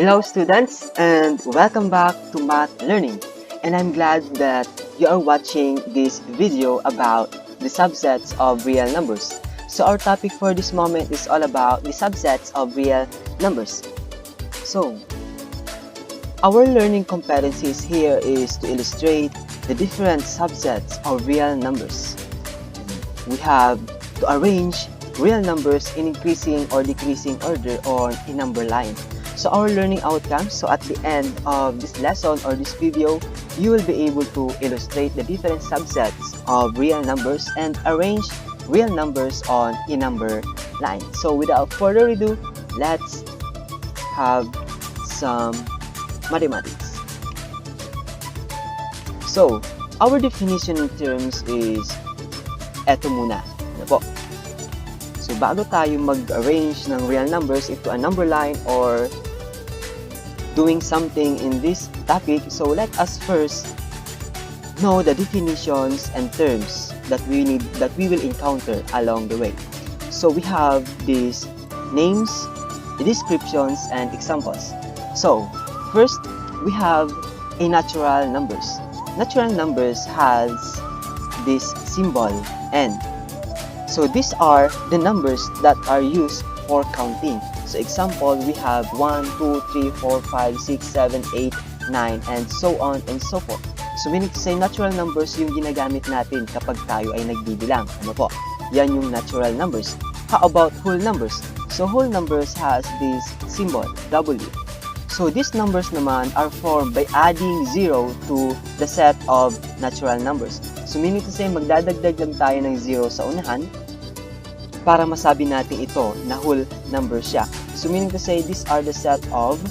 Hello students and welcome back to Math Learning, and I'm glad that you are watching this video about the subsets of real numbers. So our topic for this moment is all about the subsets of real numbers. So our learning competencies here is to illustrate the different subsets of real numbers. We have to arrange real numbers in increasing or decreasing order on a number line. So our learning outcomes, so at the end of this lesson or this video, you will be able to illustrate the different subsets of real numbers and arrange real numbers on a number line. So without further ado, let's have some mathematics. So our definition in terms is eto muna. Ano po? So bago tayo mag-arrange ng real numbers into a number line or doing something in this topic, so let us first know the definitions and terms that we will encounter along the way. So we have these names, descriptions, and examples. So first, we have a natural numbers. Natural numbers has this symbol n. So these are the numbers that are used for counting. So example, we have 1, 2, 3, 4, 5, 6, 7, 8, 9, and so on and so forth. So meaning to say, natural numbers yung ginagamit natin kapag tayo ay nagbibilang. Ano po? Yan yung natural numbers. How about whole numbers? So whole numbers has this symbol, W. So these numbers naman are formed by adding 0 to the set of natural numbers. So meaning to say, magdadagdag lang tayo ng 0 sa unahan para masabi natin ito na whole number siya. So meaning to say, these are the set of,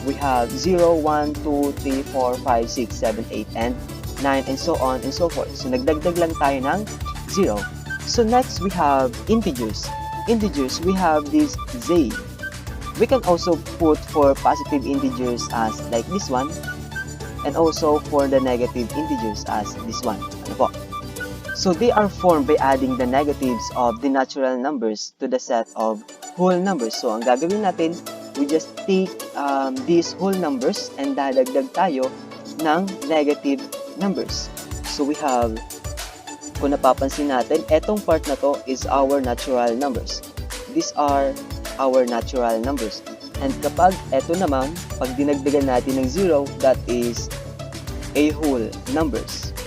we have 0, 1, 2, 3, 4, 5, 6, 7, 8, and 9, and so on and so forth. So nagdagdag lang tayo ng 0. So next, we have integers. Integers, we have this z. We can also put for positive integers as like this one, and also for the negative integers as this one. Ano po? So they are formed by adding the negatives of the natural numbers to the set of whole numbers. So ang gagawin natin, we just take these whole numbers and dadagdag tayo ng negative numbers. So we have, kung napapansin natin, etong part na to is our natural numbers. These are our natural numbers. And kapag eto naman, pag dinagdagan natin ng 0, that is a whole numbers.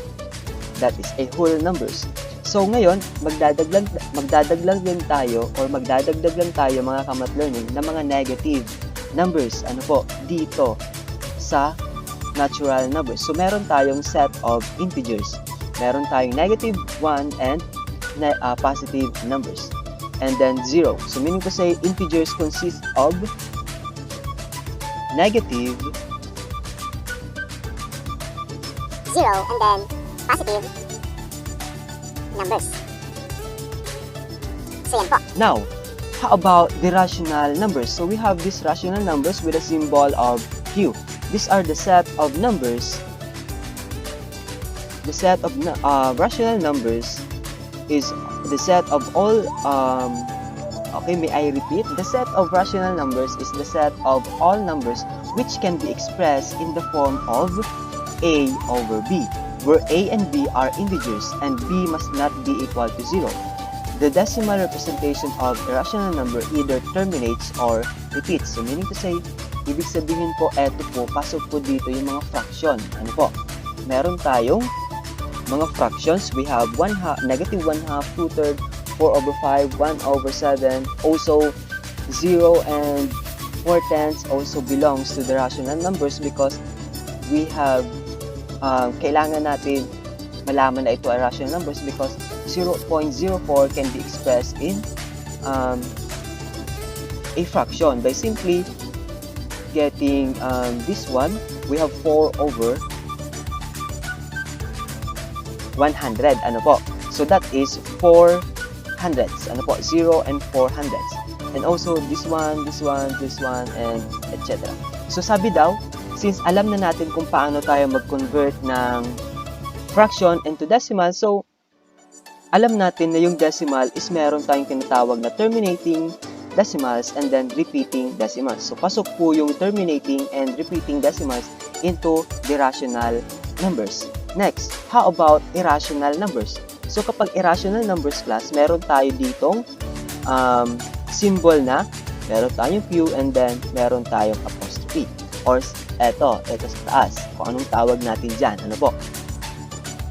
That is a whole numbers. So ngayon, magdadagdag din tayo or magdadagdag lang tayo mga kamat learning ng mga negative numbers. Ano po? Dito sa natural numbers. So meron tayong set of integers. Meron tayong negative 1 and positive numbers. And then 0. So meaning to say, integers consist of negative 0 and then positive numbers. So yan po. Now, how about the rational numbers? So we have these rational numbers with a symbol of Q. These are the set of numbers. The set of rational numbers is the set of all, okay, may I repeat? The set of rational numbers is the set of all numbers which can be expressed in the form of A over B, where A and B are integers and B must not be equal to 0. The decimal representation of a rational number either terminates or repeats. So meaning to say, ibig sabihin po, eto po, pasok po dito yung mga fraction. Ano po? Meron tayong mga fractions. We have negative 1 half, 2/3, 4 over 5, 1 over 7. Also, 0 and 4/10 also belongs to the rational numbers because we have kailangan natin malaman na ito ay rational numbers because 0.04 can be expressed in a fraction by simply getting this one. We have 4 over 100. Ano po? So that is 4 hundredths. Ano po? 0 and 4 hundredths. And also this one, and etc. So sabi daw, since alam na natin kung paano tayo mag-convert ng fraction into decimal, so alam natin na yung decimal is meron tayong tinatawag na terminating decimals and then repeating decimals. So, pasok po yung terminating and repeating decimals into the rational numbers. Next, how about irrational numbers? So, kapag irrational numbers class, meron tayo ditong symbol na meron tayong Q and then meron tayong apostrophe. Or, eto sa taas. Kung anong tawag natin dyan. Ano po?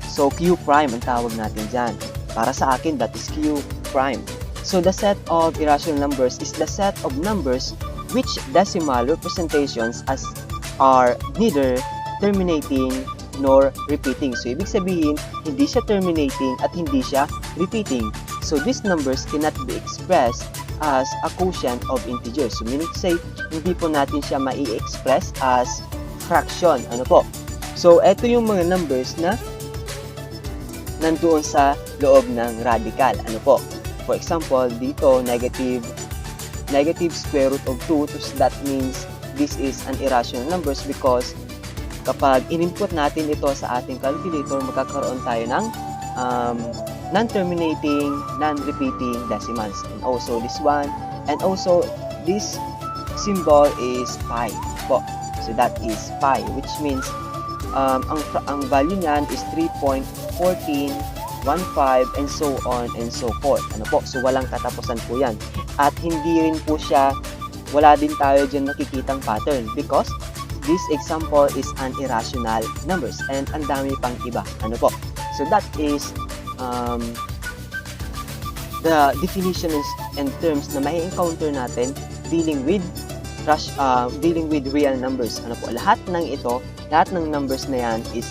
So, Q prime ang tawag natin dyan. Para sa akin, that is Q prime. So, the set of irrational numbers is the set of numbers which decimal representations as are neither terminating nor repeating. So, ibig sabihin, hindi siya terminating at hindi siya repeating. So, these numbers cannot be expressed as a quotient of integers. So, meaning to say, hindi po natin siya mai-express as fraction. Ano po? So, ito yung mga numbers na nandoon sa loob ng radical. Ano po? For example, dito, negative square root of 2. So, that means this is an irrational numbers because kapag in-input natin ito sa ating calculator, magkakaroon tayo ng non-terminating, non-repeating decimals. And also this one. And also, this symbol is pi po. So, that is pi, which means ang value niyan is 3.1415 and so on and so forth. Ano po? So, walang katapusan po yan. At hindi rin po siya, wala din tayo dyan makikitang pattern because this example is an irrational numbers and ang dami pang iba. Ano po? So, that is the definitions and terms na may encounter natin dealing with real numbers. Ano po? Lahat ng numbers na yan is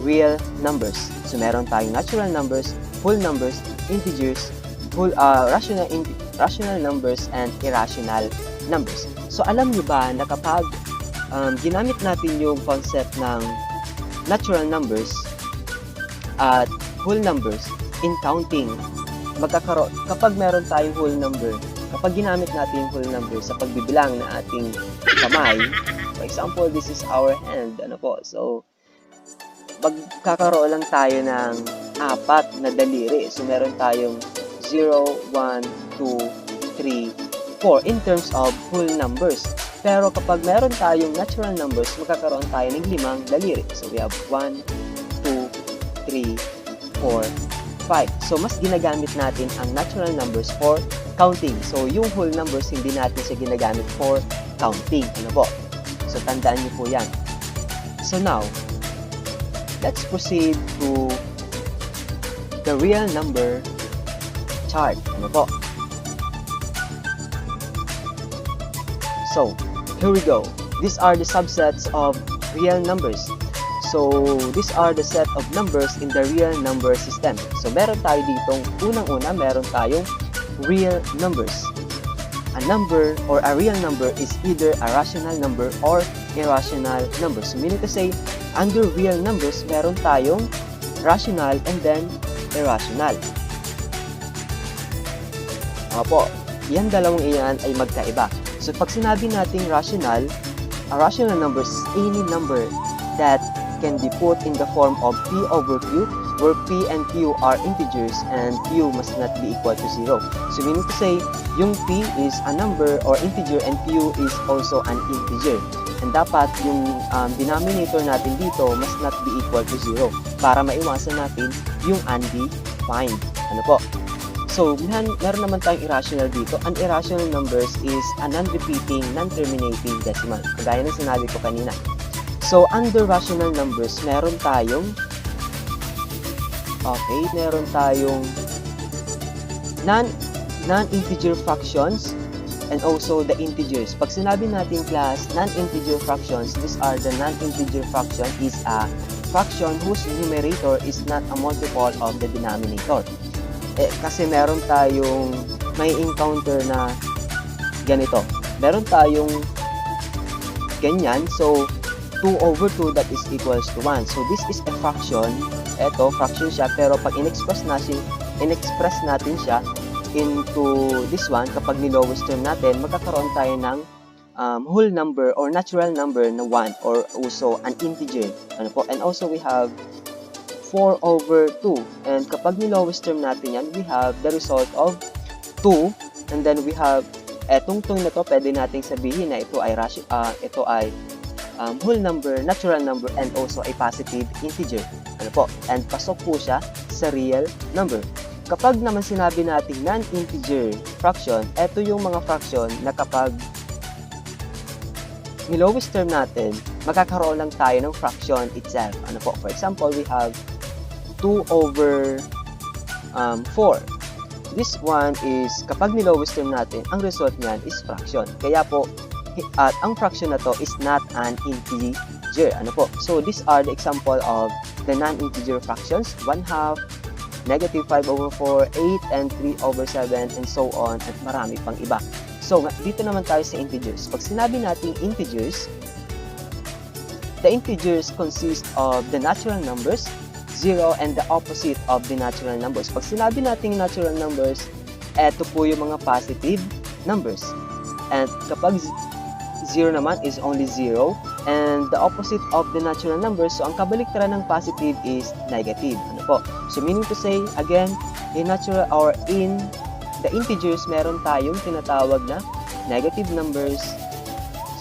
real numbers. So, meron tayong natural numbers, whole numbers, integers, rational numbers, and irrational numbers. So, alam nyo ba na kapag ginamit natin yung concept ng natural numbers at whole numbers in counting, kapag meron tayong whole number, kapag ginamit natin yung whole number sa pagbibilang na ating kamay, for example, this is our hand, ano po, so, magkakaroon lang tayo ng 4 na daliri. So, meron tayong 0, 1, 2, 3, 4 in terms of whole numbers. Pero kapag meron tayong natural numbers, magkakaroon tayo ng 5 daliri. So, we have 1, 2, 3, 4, 5. So, mas ginagamit natin ang natural numbers for counting. So, yung whole numbers, hindi natin siya ginagamit for counting. Ano po? So, tandaan niyo po yan. So, now, let's proceed to the real number chart. Ano po? So, here we go. These are the subsets of real numbers. So, these are the set of numbers in the real number system. So, meron tayo ditong, unang-una, meron tayong real numbers. A number or a real number is either a rational number or irrational number. So, meaning to say, under real numbers, meron tayong rational and then irrational. Opo, yan dalawang iyan ay magkaiba. So, pag sinabi nating rational, a rational number is any number that can be put in the form of P over Q, where P and Q are integers and Q must not be equal to 0. So, meaning to say, yung P is a number or integer and Q is also an integer. And dapat yung denominator natin dito must not be equal to 0 para maiwasan natin yung undefined. Ano po? So, meron naman tayong irrational dito. An irrational numbers is a non-repeating, non-terminating decimal. Kagaya ng sinabi ko kanina. So, under rational numbers, meron tayong non-integer fractions and also the integers. Pag sinabi natin class, non-integer fractions, these are the non-integer fraction is a fraction whose numerator is not a multiple of the denominator. Kasi meron tayong may encounter na ganito. Meron tayong ganyan. So, 2 over 2 that is equals to 1. So, this is a fraction. Ito, fraction siya. Pero pag in-express natin siya into this one, kapag nilowest term natin, magkakaroon tayo ng whole number or natural number na 1 or also an integer. Ano po? And also, we have 4 over 2. And kapag nilowest term natin yan, we have the result of 2. And then we have etong tong na to, pwede nating sabihin na ito ay whole number, natural number, and also a positive integer. Ano po? And pasok po siya sa real number. Kapag naman sinabi nating non-integer fraction, ito yung mga fraction na kapag ni-lowest term natin, magkakaroon lang tayo ng fraction itself. Ano po? For example, we have 2/4. This one is, kapag ni-lowest term natin, ang result niyan is fraction. Kaya po, at ang fraction na to is not an integer. Ano po? So, these are the example of the non-integer fractions. 1/2, -5/4, 8, and 3/7, and so on, at marami pang iba. So, dito naman tayo sa integers. Pag sinabi natin integers, the integers consist of the natural numbers, 0, and the opposite of the natural numbers. Pag sinabi natin natural numbers, eto po yung mga positive numbers. And kapag 0 naman is only 0, and the opposite of the natural numbers, so ang kabaliktaran ng positive is negative. Ano po? So meaning to say, again, in natural or in the integers, meron tayong tinatawag na negative numbers,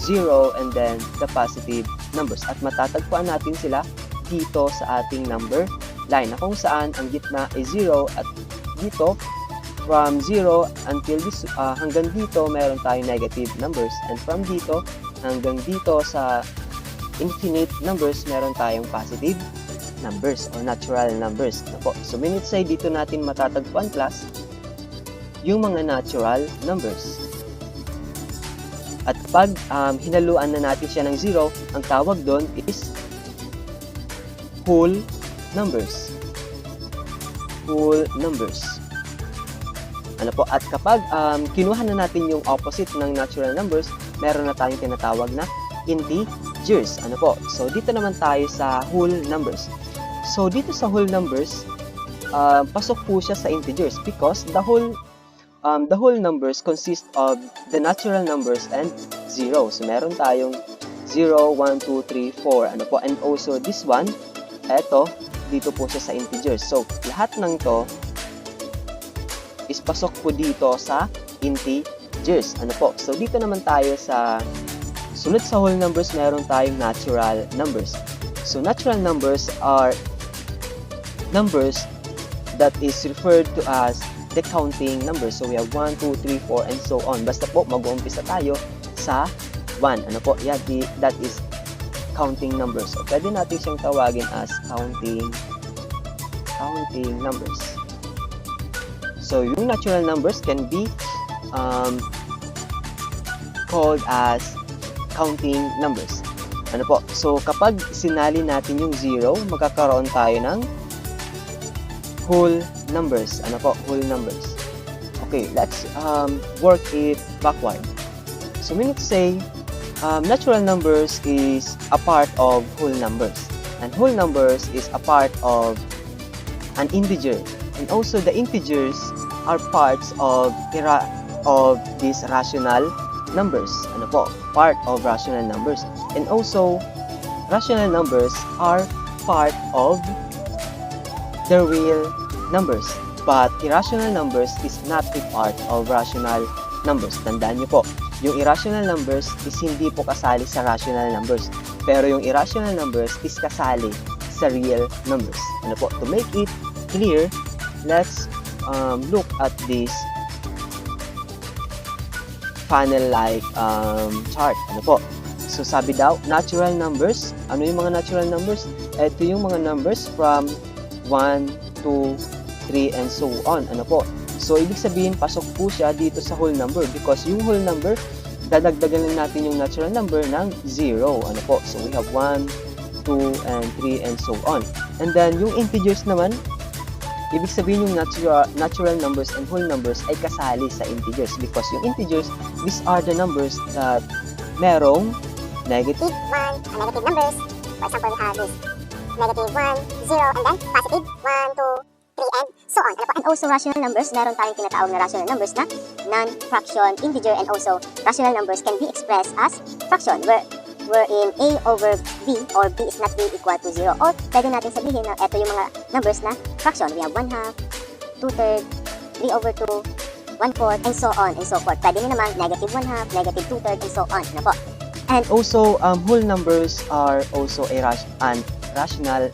0, and then the positive numbers. At matatagpuan natin sila dito sa ating number line, na kung saan ang gitna ay 0, at dito from 0 until this, hanggang dito, meron tayong negative numbers. And from dito hanggang dito sa infinite numbers, meron tayong positive numbers or natural numbers. So, meaning to say, dito natin matatagpuan, class, yung mga natural numbers. At pag hinaluan na natin siya ng 0, ang tawag doon is whole numbers. Whole numbers. Ano po? At kapag kinuha na natin yung opposite ng natural numbers, meron na tayong tinatawag na integers. Ano po? So, dito naman tayo sa whole numbers. So, dito sa whole numbers, pasok po siya sa integers because the whole numbers consist of the natural numbers and 0. So, meron tayong 0, 1, 2, 3, 4. Ano po? And also, this one, eto, dito po siya sa integers. So, lahat ng to is pasok po dito sa integers. Ano po? So, dito naman tayo sa sunod sa whole numbers, meron tayong natural numbers. So, natural numbers are numbers that is referred to as the counting numbers. So, we have 1, 2, 3, 4, and so on. Basta po, mag-uumpisa tayo sa 1. Ano po? Yeah, that is counting numbers. So, pwede natin siyang tawagin as counting numbers. So, yung natural numbers can be called as counting numbers. Ano po? So, kapag sinali natin yung 0, magkakaroon tayo ng whole numbers. Ano po? Whole numbers. Okay, let's work it backward. So, meaning to say, natural numbers is a part of whole numbers. And whole numbers is a part of an integer. And also, the integers are parts of these rational numbers. Ano po? Part of rational numbers. And also, rational numbers are part of the real numbers. But irrational numbers is not a part of rational numbers. Tandaan niyo po, yung irrational numbers is hindi po kasali sa rational numbers. Pero yung irrational numbers is kasali sa real numbers. Ano po? To make it clear, let's look at this funnel-like chart. Ano po? So, sabi daw, natural numbers. Ano yung mga natural numbers? Ito yung mga numbers from 1, 2, 3, and so on. Ano po? So, ibig sabihin, pasok po siya dito sa whole number because yung whole number, dadagdagan lang natin yung natural number ng 0. Ano po? So, we have 1, 2, and 3, and so on. And then, yung integers naman, ibig sabihin yung natural numbers and whole numbers ay kasali sa integers because yung integers, these are the numbers that merong negative 1 negative numbers. For example, we have this negative 1, 0, and then positive 1, 2, 3, and so on. And also rational numbers, meron tayong tinatawag na rational numbers na non-fraction, integer, and also rational numbers can be expressed as fraction wherein A over B or B is not B equal to 0. Or pwede natin sabihin na ito yung mga numbers na fraction. We have 1/2, 2/3, 3/2, 1/4, and so on and so forth. Pwede nyo naman negative 1/2, negative 2/3, and so on. Ano po? And also, whole numbers are also rational,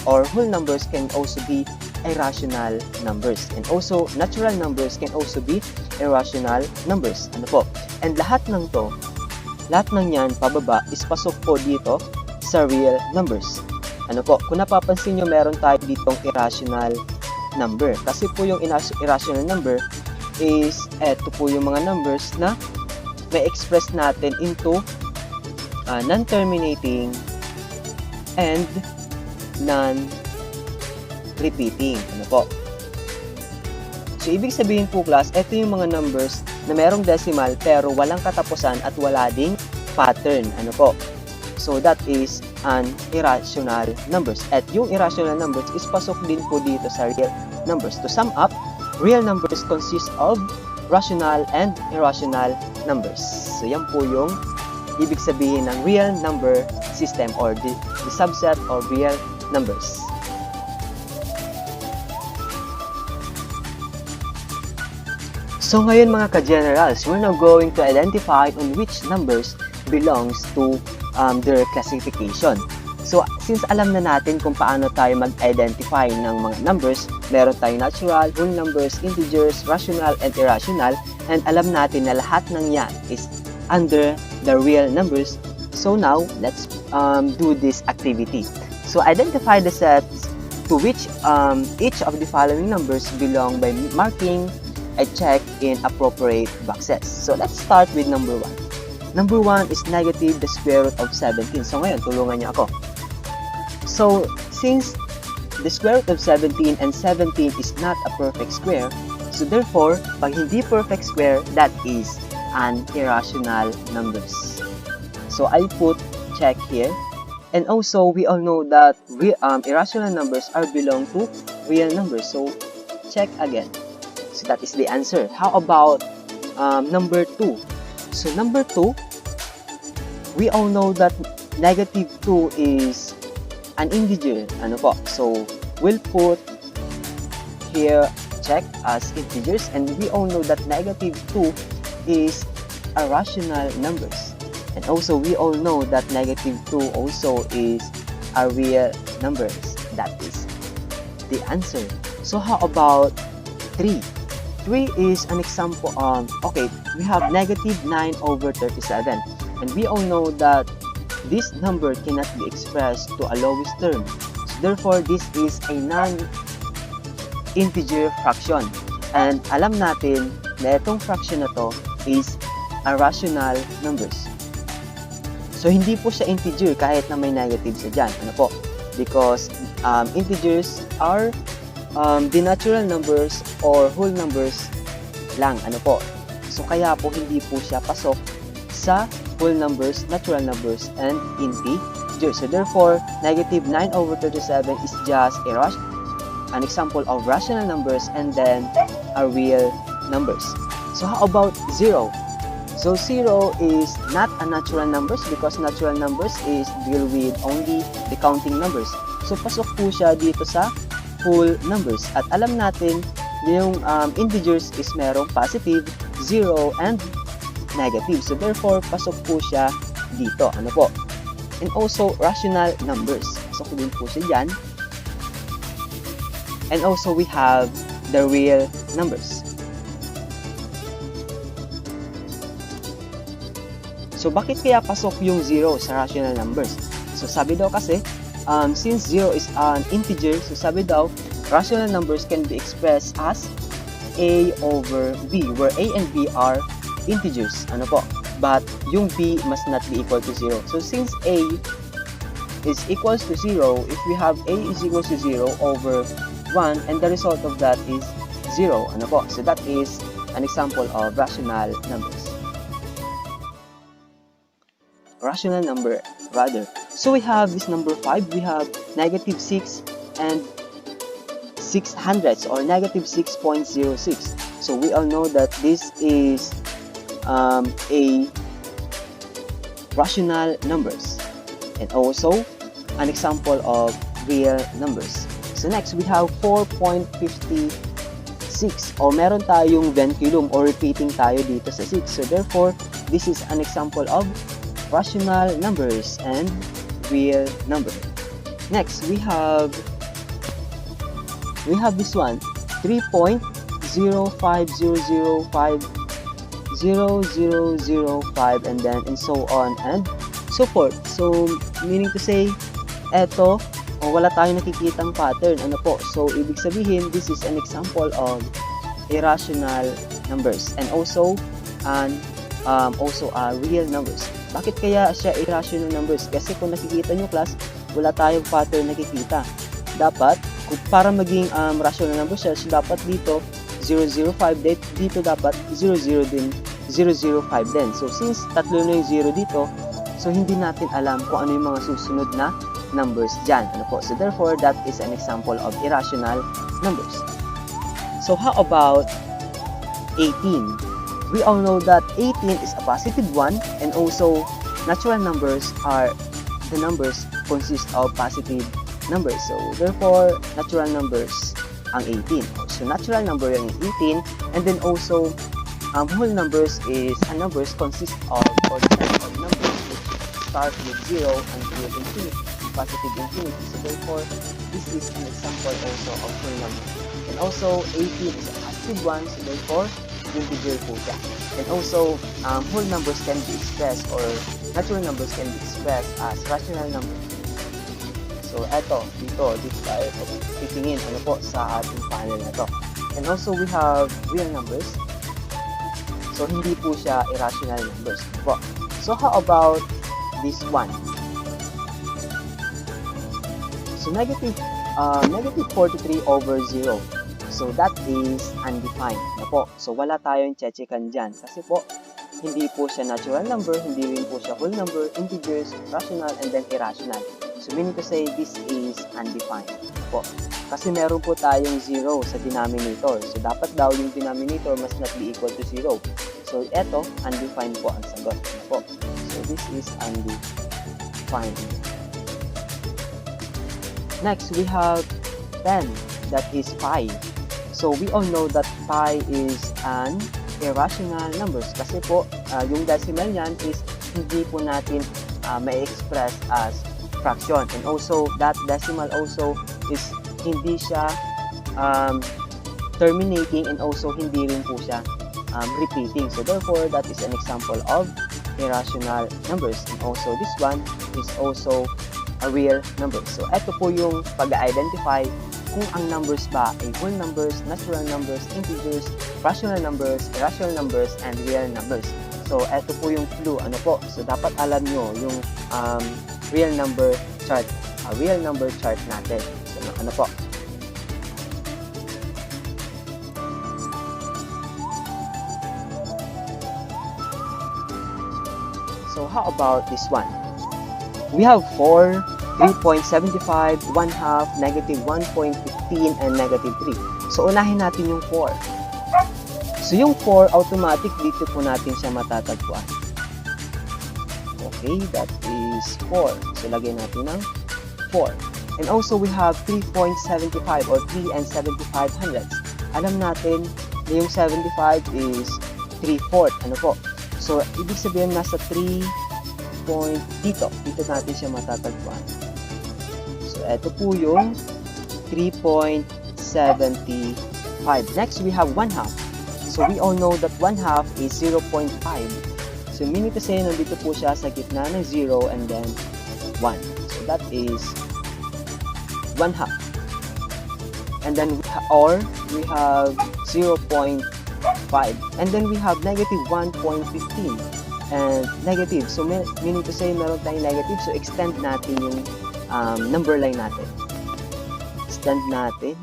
or whole numbers can also be irrational numbers. And also, natural numbers can also be irrational numbers. Ano po? And lahat ng yan pababa is pasok po dito sa real numbers. Ano po? Kung napapansin nyo, meron tayo ditong irrational number. Kasi po yung irrational number is eto po yung mga numbers na may express natin into non-terminating and non-repeating. Ano po? So, ibig sabihin po, class, ito yung mga numbers na merong decimal pero walang katapusan at wala ding pattern. Ano po? So, that is an irrational numbers. At yung irrational numbers is pasok din po dito sa real numbers. To sum up, real numbers consist of rational and irrational numbers. So, yan po yung ibig sabihin ng real number system or the subset of real numbers. So ngayon mga ka-generals, we're now going to identify on which numbers belongs to their classification. So since alam na natin kung paano tayo mag-identify ng mga numbers, meron tayong natural, whole numbers, integers, rational, and irrational, and alam natin na lahat ng yan is under the real numbers. So now, let's do this activity. So identify the sets to which each of the following numbers belong by marking a check in appropriate boxes. So let's start with number 1. Number 1 is negative the square root of 17. So ngayon, tulungan niyo ako. So since the square root of 17 and 17 is not a perfect square, so therefore, pag hindi perfect square, that is an irrational numbers. So I put check here. And also, we all know that irrational numbers are belong to real numbers. So check again. So that is the answer. How about number 2? So number 2, we all know that negative 2 is an integer. Ano po? So we'll put here check as integers, and we all know that negative 2 is a rational numbers. And also, we all know that negative 2 also is a real numbers. That is the answer. So how about 3? 3 is an example of, okay, we have negative 9 over 37. And we all know that this number cannot be expressed to a lowest term. So therefore, this is a non-integer fraction. And alam natin na itong fraction na to is a rational numbers. So, hindi po siya integer kahit na may negative siya dyan. Ano po? Because integers are the natural numbers or whole numbers lang. Ano po? So, kaya po hindi po siya pasok sa whole numbers, natural numbers, and integers. So, therefore, negative 9 over 37 is just an example of rational numbers and then a real numbers. So, how about 0? So 0 is not a natural numbers because natural numbers is deal with only the counting numbers. So pasok po siya dito sa whole numbers. At alam natin yung integers is merong positive, 0, and negative. So therefore, pasok po siya dito. Ano po? And also rational numbers. Pasok din po siya dyan. And also we have the real numbers. So, bakit kaya pasok yung 0 sa rational numbers? So, sabi daw kasi, since 0 is an integer, so sabi daw, rational numbers can be expressed as A over B, where A and B are integers. Ano po? But, yung B must not be equal to 0. So, since A is equals to 0, if we have A is equals to 0 over 1, and the result of that is 0. Ano po? So, that is an example of rational numbers. Rational number rather. So we have this number 5, we have negative 6 and 600s or negative 6.06. So we all know that this is a rational numbers and also an example of real numbers. So next we have 4.57. 6 o meron tayong vinculum or repeating tayo dito sa 6. So therefore, this is an example of rational numbers and real number. Next, we have this one, 3.050050005 and then and so on and so forth. So meaning to say, eto, wala tayong nakikitang pattern. Ano po? So ibig sabihin, this is an example of irrational numbers and also real numbers. Bakit kaya siya irrational numbers? Kasi kung nakikita nyo class, wala tayong pattern nakikita. Dapat, para maging rational number siya, so dapat dito 005 dito dapat 00 din, 005 din. So since tatlo na yung 0 dito, so hindi natin alam kung ano yung mga susunod na numbers dyan. Ano po? So therefore, that is an example of irrational numbers. So how about 18? We all know that 18 is a positive 1 and also natural numbers are the numbers consist of positive numbers. So therefore, natural numbers ang 18. So natural number yung 18 and then also whole numbers is a numbers consist of or set of numbers which start with 0 until infinity, positive infinity. So therefore, this is an example also of whole number. And also 18 is a positive 1, so therefore integer po siya. And also whole numbers can be expressed or natural numbers can be expressed as rational numbers. So, dito tayo titingin po sa ating panel na to. And also, we have real numbers. So, hindi po siya irrational numbers po. So, how about this one? So, negative 43 over 0. So, that is undefined na po. So, wala tayong chechekan dyan. Kasi po, hindi po siya natural number, hindi rin po siya whole number, integers, rational, and then irrational. So, meaning to say, this is undefined po. Kasi meron po tayong 0 sa denominator. So, dapat daw yung denominator must not be equal to 0. So, eto, undefined po ang sagot po. So, this is undefined. Next, we have 10. That is pi. So, we all know that pi is an irrational numbers. Kasi po, yung decimal niyan is hindi po natin may express as fraction, and also that decimal also is hindi siya terminating and also hindi rin po siya repeating. So therefore, that is an example of irrational numbers, and also this one is also a real number. So ito po yung pag-identify kung ang numbers ba ay whole numbers, natural numbers, integers, rational numbers, irrational numbers, and real numbers. So ito po yung clue. Ano po? So dapat alam nyo yung real number chart natin. So, ano po? So how about this one? We have 4, 3.75, 1/2, negative 1.15, and negative 3. So unahin natin yung 4. So yung 4, automatic dito po natin siya matatagpuan. Okay, that is 4. So, lagyan natin ng 4. And also, we have 3.75 or 3 and 75 hundredths. Alam natin na yung 75 is 3/4. Ano po? So, ibig sabihin nasa 3 point dito. Dito natin siya matatagpuan. So, ito po yung 3.75. Next, we have 1/2. So, we all know that 1/2 is 0.5. So, meaning to say, nandito po siya sa gitna ng 0 and then 1. So, that is 1/2. And then, we have 0.5. And then, we have negative 1.15. And negative. So, meaning to say, meron tayong negative. So, extend natin yung number line natin. Extend natin.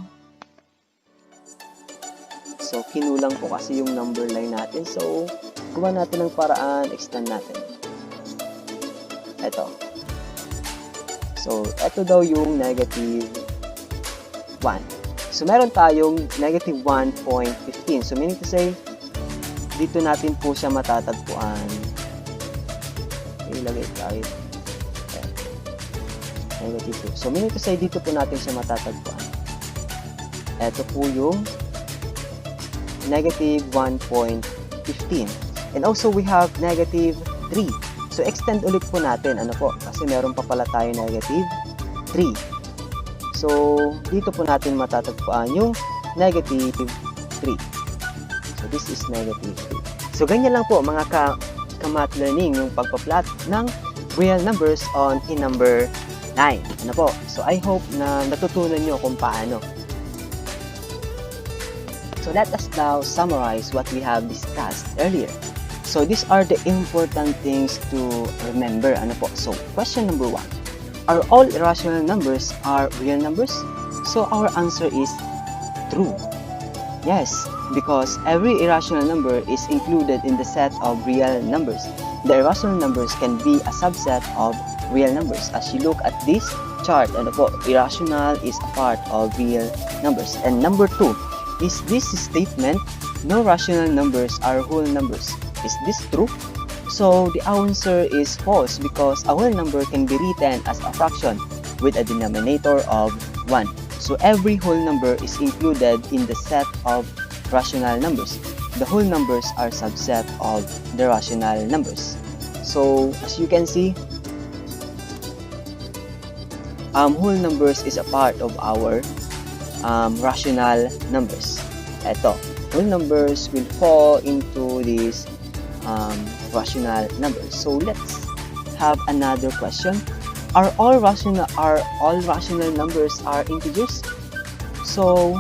So, kinulang po kasi yung number line natin. So, gawa natin ng paraan, extend natin. Ito. So, ito daw yung negative 1. So, meron tayong negative 1.15. So, meaning to say, dito natin po siya matatagpuan. Ilagay tayo. Negative 2. So, meaning to say, dito po natin siya matatagpuan. Ito po yung negative 1.15. And also we have negative 3. So extend ulit po natin, ano po, kasi meron pa pala tayo negative 3. So dito po natin matatagpuan yung negative 3. So this is negative 3. So ganyan lang po mga ka-math learning yung pagpa-plot ng real numbers in number 9. Ano po? So I hope na natutunan nyo kung paano. So let us now summarize what we have discussed earlier. So these are the important things to remember. Ano po? So question number 1. Are all irrational numbers are real numbers? So our answer is true. Yes, because every irrational number is included in the set of real numbers. The irrational numbers can be a subset of real numbers. As you look at this chart, ano po, irrational is a part of real numbers. And number 2, is this statement, no rational numbers are whole numbers. Is this true? So the answer is false because a whole number can be written as a fraction with a denominator of 1. So every whole number is included in the set of rational numbers. The whole numbers are subset of the rational numbers. So as you can see, whole numbers is a part of our rational numbers. Ito, whole numbers will fall into these rational numbers. So let's have another question. Are all rational numbers are integers? So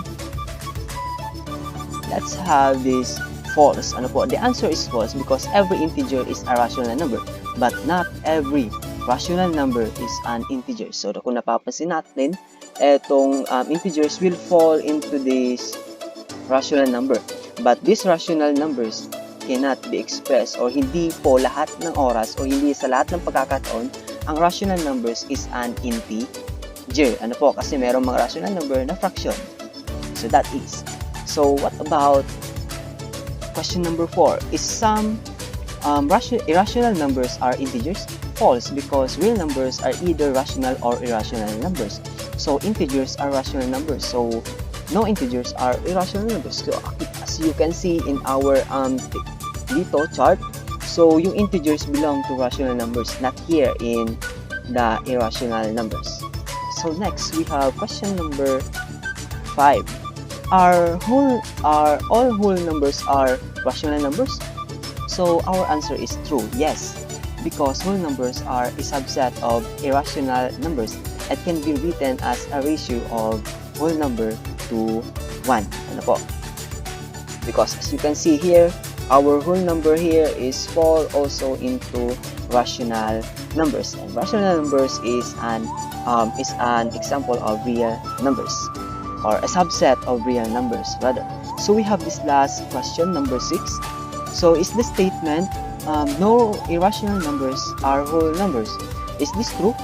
let's have this false. Ano po? The answer is false because every integer is a rational number, but not every rational number is an integer. So kung napapansin natin, etong integers will fall into this rational number, but these rational numbers cannot be expressed, or hindi po lahat ng oras o hindi sa lahat ng pagkakataon ang rational numbers is an integer. Ano po? Kasi merong mga rational number na fraction. So that is. So what about question number 4? Is some irrational numbers are integers? False, because real numbers are either rational or irrational numbers. So integers are rational numbers. So no integers are irrational numbers. So as you can see in our dito chart, so yung integers belong to rational numbers, not here in the irrational numbers. So next we have question number 5. Are all whole numbers are rational numbers? So our answer is true. Yes, because whole numbers are a subset of irrational numbers and can be written as a ratio of whole number to 1. Ano po? Because as you can see here, our whole number here is fall also into rational numbers, and rational numbers is an example of real numbers, or a subset of real numbers rather. So we have this last question, number 6. So is the statement no irrational numbers are whole numbers? Is this true?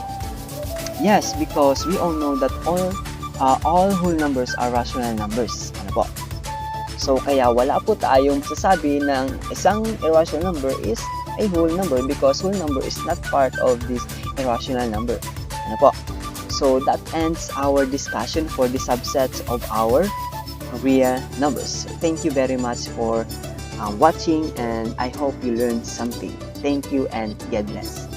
Yes, because we all know that all whole numbers are rational numbers. Ano po? So kaya wala po tayong masasabi ng isang irrational number is a whole number because whole number is not part of this irrational number. Ano po? So that ends our discussion for the subsets of our real numbers. Thank you very much for watching, and I hope you learned something. Thank you and God bless.